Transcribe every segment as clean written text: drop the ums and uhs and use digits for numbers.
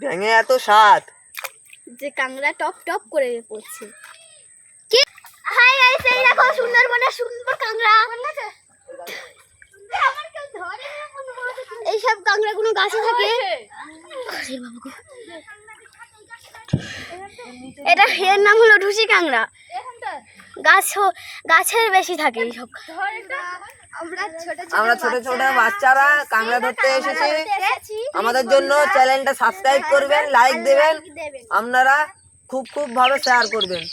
ব্যাঙে এত স্বাদ যে কাংড়া টপ টপ করে পড়ছে। কি হাই গাইস, এই দেখো সুন্দরবনের সুন্দর কাংড়া। এইসব কাংড়াগুলো গাছে থাকে। এটা এর নাম হলো ঢুসি কাংড়া। গাছের বেশি থাকে এইসব। আমরা ছোট ছোট বাচ্চারা কাংড়া ধরতে এসেছি। আমাদের জন্য চ্যানেলটা সাবস্ক্রাইব করবেন, লাইক দেবেন, আপনারা খুব খুব ভাবে শেয়ার করবেন।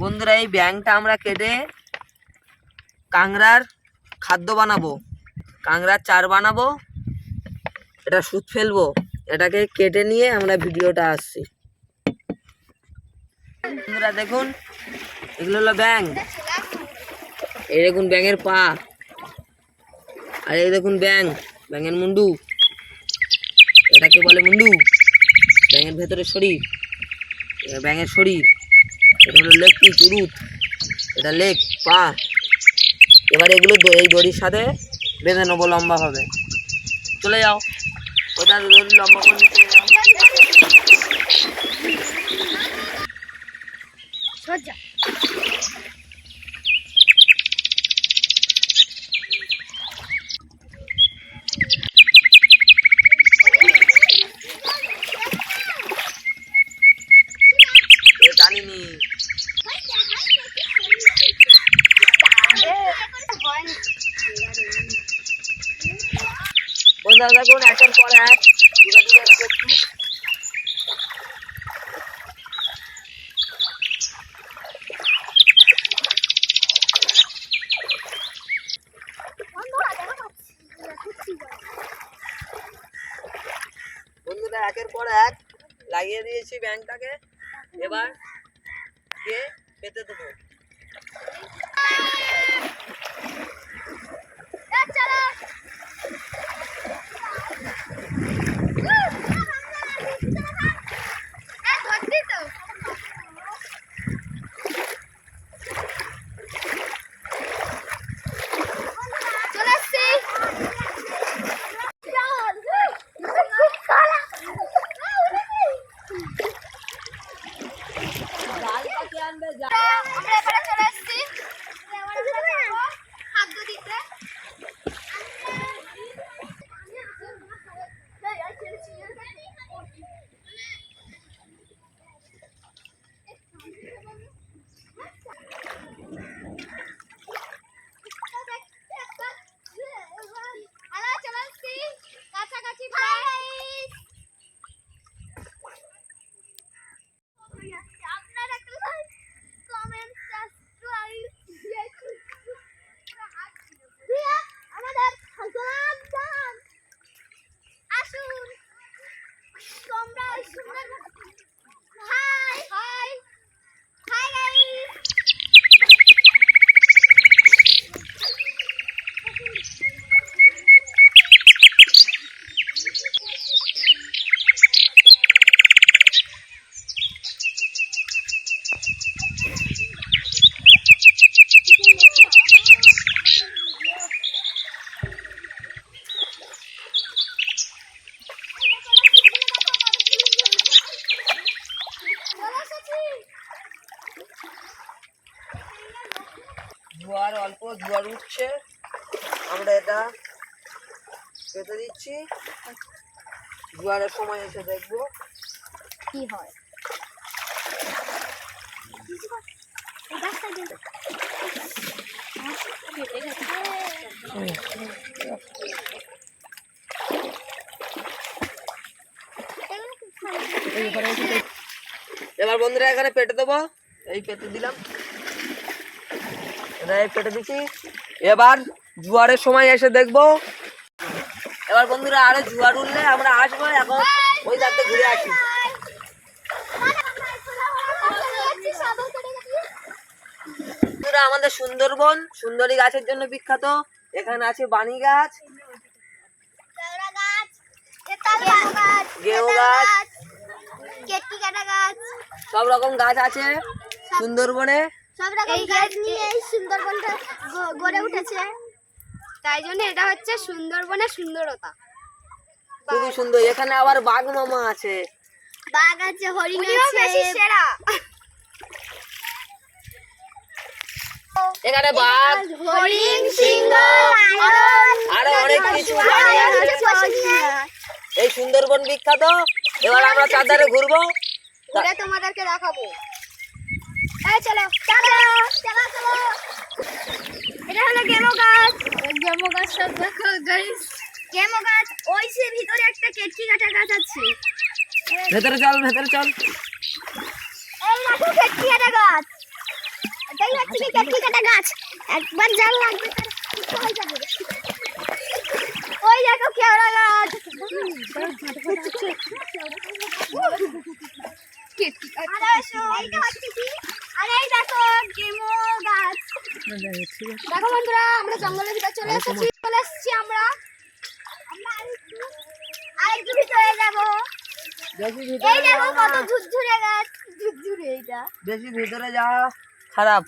বন্ধুরা, এই ব্যাঙটা আমরা কেটে কাংড়ার খাদ্য বানাবো, কাংড়ার চার বানাবো, এটা সুত ফেলবো। এটাকে কেটে নিয়ে আমরা ভিডিওটা আসছি। বন্ধুরা দেখুন, এগুলো হলো ব্যাঙ। এই দেখুন ব্যাঙের পা, আর এই দেখুন ব্যাঙের মুন্ডু, এটাকে বলে মুন্ডু। ব্যাঙের ভেতরে শরীর, ব্যাঙের শরীর। এটা হলো লেগ পিস, উরুত, এটা লেগ, পা। এবার এগুলো এই দড়ির সাথে বেঁধে নেবো লম্বা হবে। চলে যাও, ওটা দড়ি লম্বা করে চলে যাও। টানিনি বন্ধুরা দেখুন, একের পর এক দূরে দূরে করছি। বন্ধুরা একের পর এক লাগিয়ে দিয়েছি ব্যাঙটাকে। এবার দিয়ে পেতে দেবো। জোয়ার অল্প জোয়ার উঠছে, আমরা এটা পেতে দিচ্ছি। জোয়ারের সময় এসে দেখবো কি হয়। এবার বন্ধুরা এখানে পেটে দেবো। এই পেটে দিলাম, এটা পেটে দিচ্ছি। এবার জোয়ারের সময় এসে দেখবো। এবার বন্ধুরা আরো জোয়ার উঠলে আমরা আসবো। এখন ওই যাতে ঘুরে আসি। বন্ধুরা আমাদের সুন্দরবন সুন্দরী গাছের জন্য বিখ্যাত। এখানে আছে বানি গাছ, গেও গাছ, সব রকম গাছ আছে সুন্দরবনে। সব রকম গাছ নিয়ে এই সুন্দরবনটা গড়ে উঠেছে, তাই জন্য এটা হচ্ছে সুন্দরবনের সুন্দরতা। খুবই সুন্দর। এখানে আবার বাঘ মামা আছে, বাঘ আছে, হরিণ আছে, সেরা এখানে বাঘ, হরিণ, সিংহ, আরো অনেক কিছু প্রাণী আছে। এই সুন্দরবন বিখ্যাত। এবার আমরা চারধারে ঘুরবো, ঘুরে তোমাদেরকে দেখাবো। এই চলো চলো চলো চলো। এটা হলো গেমো গাছ। গেমো গাছ সব দেখো গাইস। গেমো গাছ ওই সে ভিতরে একটা কেটকি কাটা গাছ আছে। ভেতরে চল, ভেতরে চল। এই দেখো কেটকি কাটা গাছ। এটাই হচ্ছে কেটকি কাটা গাছ। একবার জাল লাগবে তার কিছু হয়ে যাবে। ওই দেখো কেওড়া গাছ। কেটকি কাটা। আরে এসো। এইটা হচ্ছে কি? আরে এই দেখো গেমো গাছ। দেখো বন্ধুরা আমরা জঙ্গলের ভিতর চলে এসেছি আমরা আরেকটু ভিতরে যাবো। এই দেখো কত ঝুরঝুরে গাছ। ঝুরঝুরে এইটা বেশি ভিতরে যাওয়া খারাপ।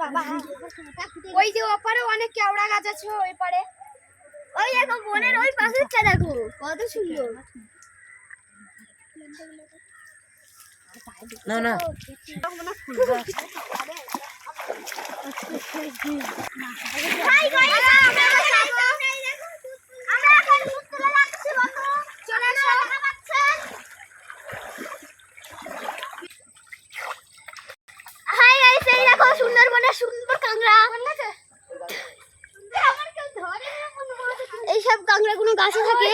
বাবা ওই যে ওপারে অনেক কেওড়া গাছ আছে ওই পারে। ওই দেখো বনের ওই পাশেরটা দেখো কত সুন্দর। না না হাই গাইস আমরা এখন মুক্তলা যাচ্ছি বন্ধু। চলে এসো দেখা পাচ্ছেন। হাই গাইস এই দেখো সুন্দরবনের সুন্দর কাংড়া। এইসব কাংড়া কোনো গাছে থাকে।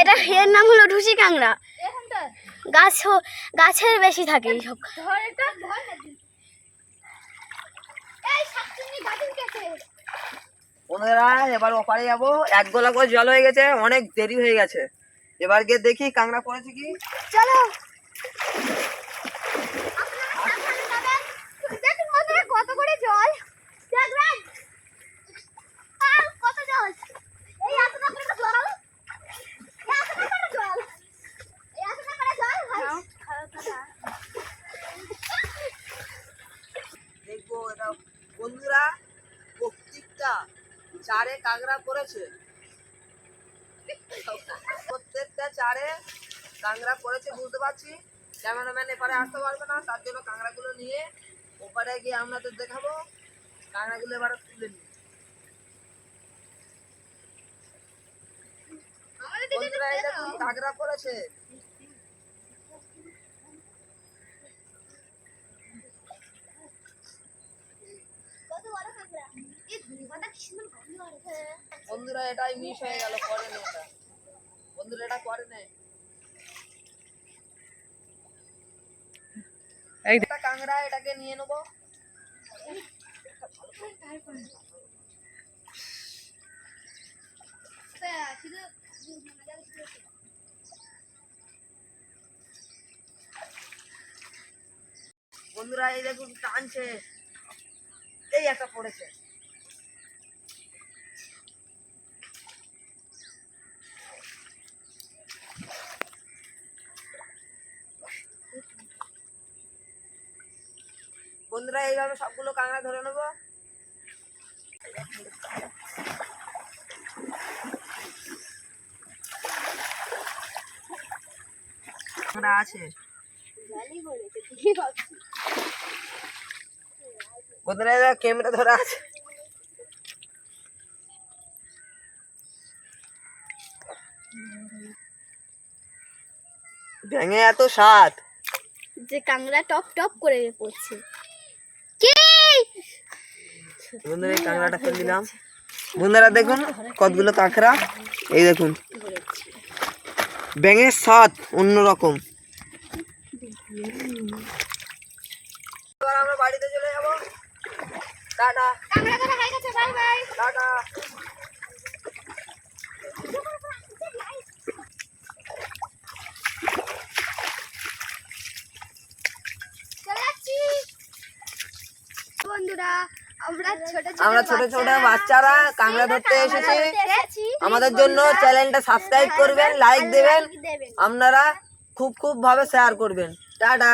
এটা এর নাম হলো ঢুসি কাংড়া। গাছের বেশি থাকে এইসব। ওনারা এবার ওপারে যাবো। এক গোলা করে জল হয়ে গেছে, অনেক দেরি হয়ে গেছে। এবার গিয়ে দেখি কাংড়া পড়েছে কি। চলো কত করে জল দেখবেন। কত জল এই এতটা করে জল। এতটা করে জল। এতটা করে জল ভাই। দেখবো এটা বন্ধুরা প্রত্যেকটা চারে কাংড়া পড়েছে। প্রত্যেকটা চারে কাংড়া পড়েছে বুঝতে পারছি। ক্যামেরাম্যান এপারে আসতে পারবে না, তার জন্য কাংড়াগুলো নিয়ে ওপারে গিয়ে আপনাদের দেখাবো। কাংড়াগুলো এবারে তুলে নিই। বন্ধুরা এই দেখুন কাংড়া পড়েছে। বন্ধুরা এটাই মিস হয়ে গেল, করে না এটা। বন্ধুরা এটা করে না। একটা কাংড়া এটাকে নিয়ে নেবো। বন্ধুরা এই দেখুন টানছে, এই একটা পড়েছে। বন্ধুরা এইভাবে সবগুলো কাঁকড়া ধরে নেবো। কাঁকড়া আছে বন্ধুরা, ক্যামেরা ধরা আছে। ভেঙে এত স্বাদ যে কাংড়া টপ টপ করে পড়ছে। কি বন্ধুরা এই কাঁকড়াটা ফেলে দিলাম। বন্ধুরা দেখুন কতগুলো কাঁকড়া, এই দেখুন ব্যাঙের স্বাদ অন্যরকম। এবার আমরা টাটা কামড়া ধরা হয়ে গেছে, বাই বাই। টাটা। চলে যাচ্ছি। বন্ধুরা আমরা ছোট ছোট বাচ্চারা কাঁকড়া ধরতে এসেছি। আমাদের জন্য চ্যানেলটা সাবস্ক্রাইব করবেন, লাইক দেবেন, আপনারা খুব ভাবে শেয়ার করবেন। টাটা।